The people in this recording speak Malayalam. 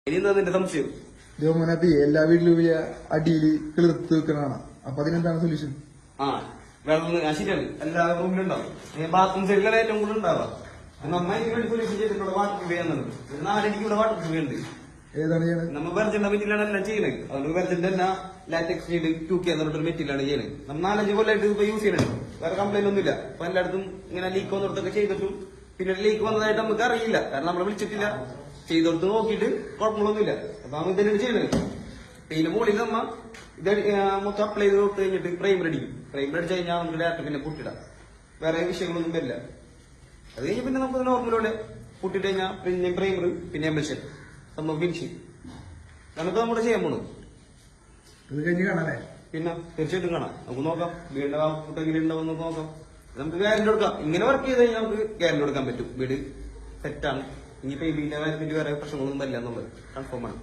ഇനി എന്താ നിന്റെ സംശയം? ദേവമോനപ്പി എല്ലാ വീട്ടിലും വലിയ അടിയിൽ കിളിർത്ത് വെക്കണതാണ്. അപ്പൊ അതിനെന്താണ് സൊല്യൂഷൻ? വെള്ളം ശരിയാണ്, എല്ലാ റൂമിലും ഉണ്ടാവും. ബാത്റൂം സൈഡിലാണ് ഏറ്റവും കൂടുതൽ ഉണ്ടാവുക. നന്നായി സൊല്യൂഷൻ ചെയ്തിട്ടുണ്ട്. വാട്ടർ പ്രൂഫ് ചെയ്യുന്നത് 4 അടിക്ക് ഇവിടെ വാട്ടർ പ്രൂഫ് ഉണ്ട്. ഏതാണ് ചെയ്യണത്? നമ്മൾ വെർജന്റെ മെറ്റീരിയലാണ് എല്ലാം ചെയ്യുന്നത്. അതുകൊണ്ട് വെർജന്റെ തന്നെ ലാറ്റക്സ് ഷീഡ് 2K എന്നൊരു മെറ്റീരിയലാണ് ചെയ്യുന്നത്. നമ്മൾ 4-5 കൊല്ലമായിട്ട് ഇപ്പൊ യൂസ് ചെയ്യുന്നുണ്ട്. വേറെ കംപ്ലൈന്റ് ഒന്നുമില്ല. അപ്പൊ എല്ലായിടത്തും ഇങ്ങനെ ലീക്ക് വന്നിടത്തൊക്കെ ചെയ്തിട്ടും പിന്നെ ലീക്ക് വന്നതായിട്ട് നമുക്ക് അറിയില്ല. കാരണം നമ്മളെ വിളിച്ചിട്ടില്ല. ചെയ്തോടത്ത് നോക്കിയിട്ട് കുഴപ്പങ്ങളൊന്നുമില്ല. അപ്പൊ നമ്മൾ ഇതന്നെയാണ് ചെയ്യുന്നത്. പിന്നെ മുകളിൽ നമ്മ ഇത് മൊത്തം അപ്ലൈ ചെയ്ത് കൊടുത്തു കഴിഞ്ഞിട്ട് പ്രൈമർ അടിക്കും. പ്രൈമർ അടിച്ചു കഴിഞ്ഞാൽ നമുക്ക് ഡയറക്റ്റ് പിന്നെ പൊട്ടിടാം. വേറെ വിഷയങ്ങളൊന്നും വരില്ല. അത് കഴിഞ്ഞ് പിന്നെ നമുക്ക് നോർമലോടെ പൊട്ടിട്ട് കഴിഞ്ഞാൽ പിന്നെ പ്രൈമർ പിന്നെ എംബൽഷൻ സംഭവം ഫിനിഷിങ് നമുക്ക് നമ്മുടെ ചെയ്യാൻ പോണു. ഇത് കഴിഞ്ഞ് കാണാല്ലേ? പിന്നെ തീർച്ചയായിട്ടും കാണാം. നമുക്ക് നോക്കാം വീടിന്റെ ഫുട്ടെങ്കിലും ഉണ്ടാവും നോക്കാം. നമുക്ക് ഗ്യാരണ്ടി കൊടുക്കാം. ഇങ്ങനെ വർക്ക് ചെയ്ത് കഴിഞ്ഞാൽ നമുക്ക് ഗ്യാരണ്ടി കൊടുക്കാൻ പറ്റും. വീട് സെറ്റാണ്. ഇനിയിപ്പോ ഈ വീടിന്റെ കാര്യത്തിൽ വേറെ പ്രശ്നങ്ങളൊന്നും വരില്ല എന്നുള്ളത് കൺഫേം ആണ്.